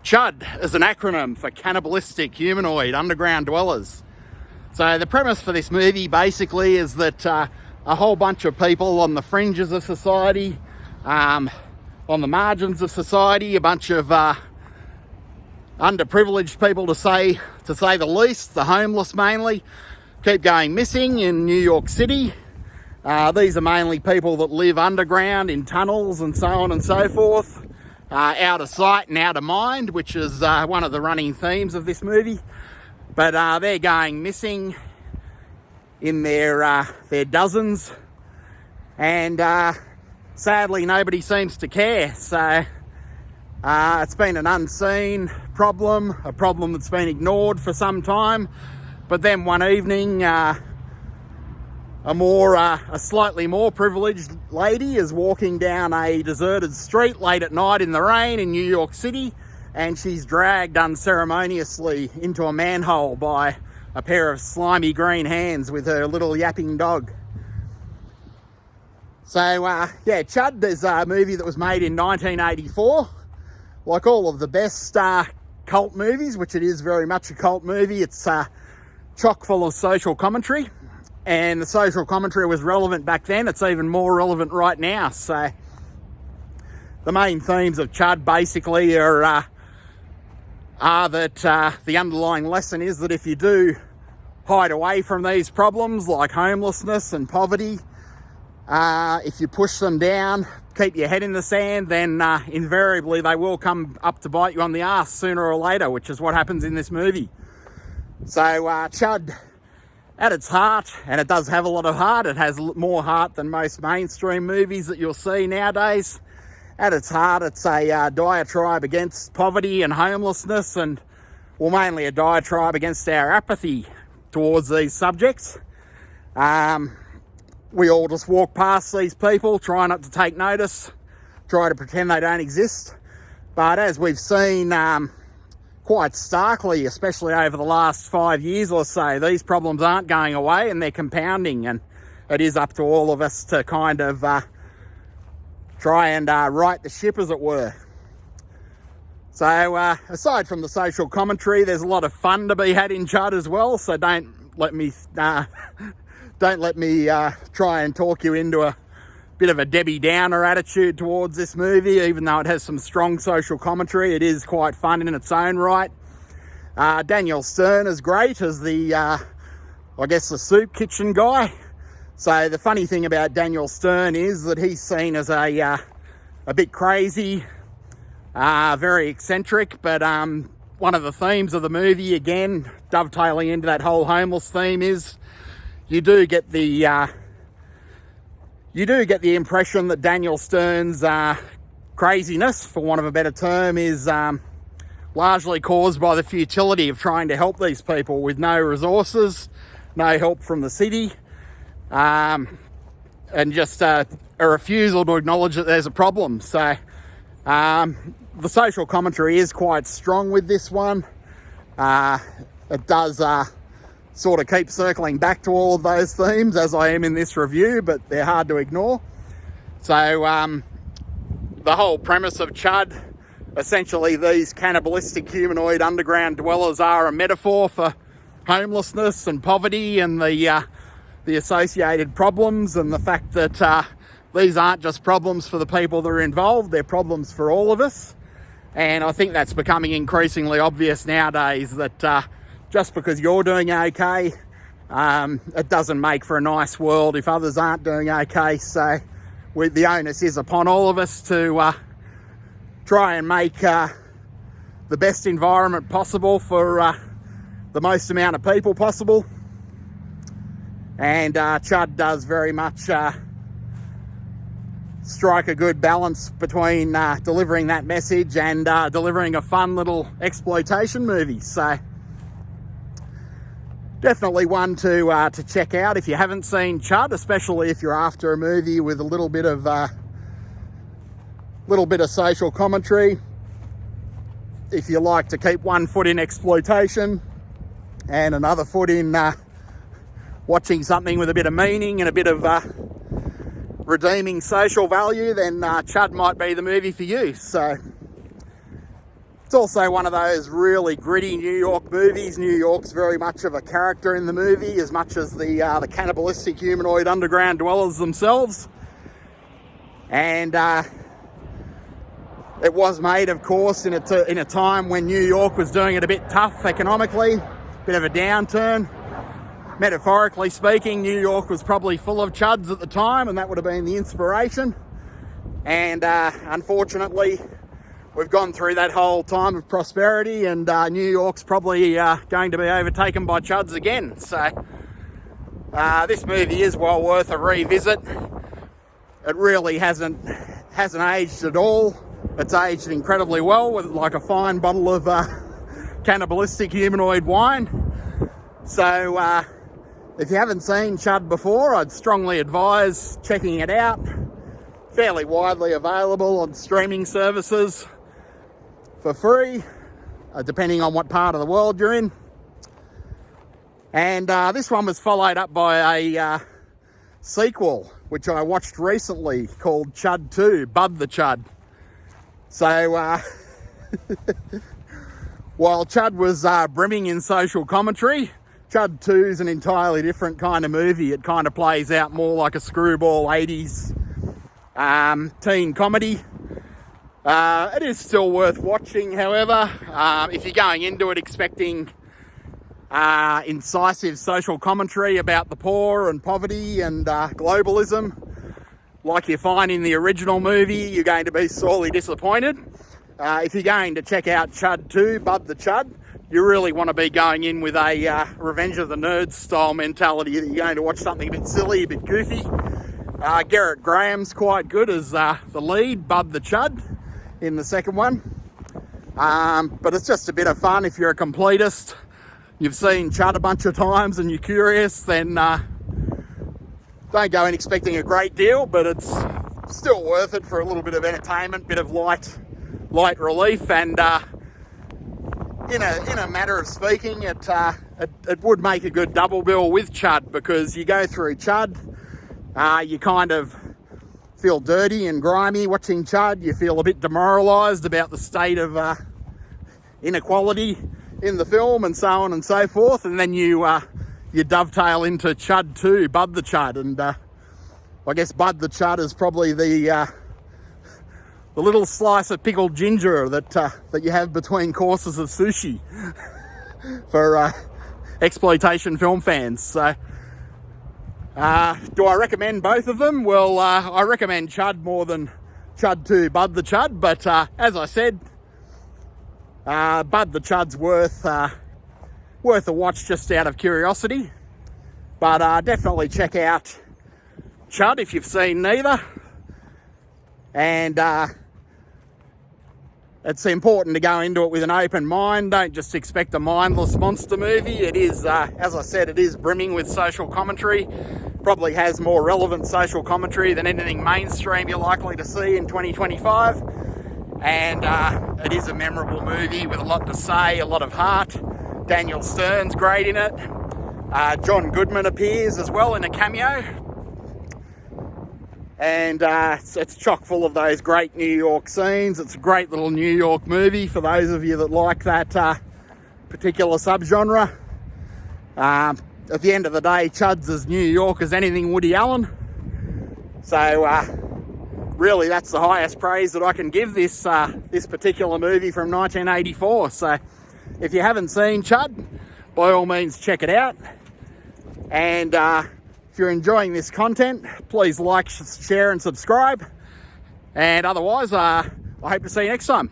Chud is an acronym for Cannibalistic, Humanoid, Underground Dwellers. So the premise for this movie basically is that a whole bunch of people on the fringes of society, on the margins of society, a bunch of underprivileged people to say the least, the homeless mainly, keep going missing in New York City. These are mainly people that live underground in tunnels and so on and so forth. Out of sight and out of mind, which is one of the running themes of this movie. But they're going missing in their dozens, and sadly nobody seems to care. So it's been an unseen problem, a problem that's been ignored for some time. But then one evening, a slightly more privileged lady is walking down a deserted street late at night in the rain in New York City, and she's dragged unceremoniously into a manhole by a pair of slimy green hands with her little yapping dog. So Chud is a movie that was made in 1984. Like all of the best cult movies, which it is very much a cult movie, it's chock full of social commentary. And the social commentary was relevant back then. It's even more relevant right now. So the main themes of Chud basically are that the underlying lesson is that if you do hide away from these problems like homelessness and poverty, if you push them down, keep your head in the sand, then invariably they will come up to bite you on the arse sooner or later, which is what happens in this movie. So Chud, at its heart, and it does have a lot of heart, it has more heart than most mainstream movies that you'll see nowadays. At its heart, it's a diatribe against poverty and homelessness, and mainly a diatribe against our apathy towards these subjects. We all just walk past these people, try not to take notice, try to pretend they don't exist. But as we've seen quite starkly, especially over the last 5 years or so, these problems aren't going away and they're compounding, and it is up to all of us to kind of try and right the ship, as it were. So aside from the social commentary, there's a lot of fun to be had in Chud as well, so don't let me try and talk you into a bit of a Debbie Downer attitude towards this movie. Even though it has some strong social commentary, it is quite fun in its own right. Daniel Stern is great as the soup kitchen guy. So the funny thing about Daniel Stern is that he's seen as a bit crazy, very eccentric, but one of the themes of the movie, again, dovetailing into that whole homeless theme, is you do get the impression that Daniel Stern's craziness, for want of a better term, is largely caused by the futility of trying to help these people with no resources, no help from the city, and just a refusal to acknowledge that there's a problem. So the social commentary is quite strong with this one. It does sort of keep circling back to all of those themes, as I am in this review, but they're hard to ignore. So the whole premise of Chud, essentially these cannibalistic humanoid underground dwellers are a metaphor for homelessness and poverty and the associated problems, and the fact that these aren't just problems for the people that are involved, they're problems for all of us. And I think that's becoming increasingly obvious nowadays, that just because you're doing okay, it doesn't make for a nice world if others aren't doing okay. So the onus is upon all of us to try and make the best environment possible for the most amount of people possible. And Chud does very much strike a good balance between delivering that message and delivering a fun little exploitation movie. So definitely one to check out if you haven't seen Chud, especially if you're after a movie with a little bit of social commentary. If you like to keep one foot in exploitation and another foot in watching something with a bit of meaning and a bit of redeeming social value, then Chud might be the movie for you. So It's also one of those really gritty New York movies. New York's very much of a character in the movie, as much as the cannibalistic humanoid underground dwellers themselves. And it was made, of course, in a time when New York was doing it a bit tough economically, bit of a downturn. Metaphorically speaking, New York was probably full of chuds at the time, and that would have been the inspiration. And unfortunately, we've gone through that whole time of prosperity, and New York's probably going to be overtaken by chuds again. So this movie is well worth a revisit. It really hasn't aged at all. It's aged incredibly well, with like a fine bottle of cannibalistic humanoid wine. So if you haven't seen Chud before, I'd strongly advise checking it out. Fairly widely available on streaming services for free, depending on what part of the world you're in. And this one was followed up by a sequel, which I watched recently, called Chud 2, Bud the Chud. So while Chud was brimming in social commentary, Chud 2 is an entirely different kind of movie. It kind of plays out more like a screwball 80s teen comedy. It is still worth watching, however. If you're going into it expecting incisive social commentary about the poor and poverty and globalism, like you find in the original movie, you're going to be sorely disappointed. If you're going to check out Chud 2, Bud the Chud, you really want to be going in with a Revenge of the Nerds style mentality, that you're going to watch something a bit silly, a bit goofy. Garrett Graham's quite good as the lead, Bud the Chud, in the second one. But it's just a bit of fun. If you're a completist, you've seen Chud a bunch of times and you're curious, then don't go in expecting a great deal, but it's still worth it for a little bit of entertainment, bit of light relief. And in a matter of speaking, it would make a good double bill with Chud, because you go through Chud, you kind of feel dirty and grimy watching Chud. You feel a bit demoralised about the state of inequality in the film, and so on and so forth. And then you dovetail into Chud 2, Bud the Chud. And I guess Bud the Chud is probably the little slice of pickled ginger that you have between courses of sushi for exploitation film fans. So do I recommend both of them? Well, I recommend Chud more than Chud 2, Bud the Chud. But as I said, Bud the Chud's worth a watch just out of curiosity. But definitely check out Chud if you've seen neither. And it's important to go into it with an open mind. Don't just expect a mindless monster movie. It is, as I said, it is brimming with social commentary. Probably has more relevant social commentary than anything mainstream you're likely to see in 2025. And it is a memorable movie with a lot to say, a lot of heart. Daniel Stern's great in it. John Goodman appears as well in a cameo. And it's chock full of those great New York scenes. It's a great little New York movie for those of you that like that particular subgenre. At the end of the day, Chud's as New York as anything Woody Allen. So really, that's the highest praise that I can give this particular movie from 1984. So if you haven't seen Chud, by all means check it out. And if you're enjoying this content, please like, share and subscribe. And otherwise, I hope to see you next time.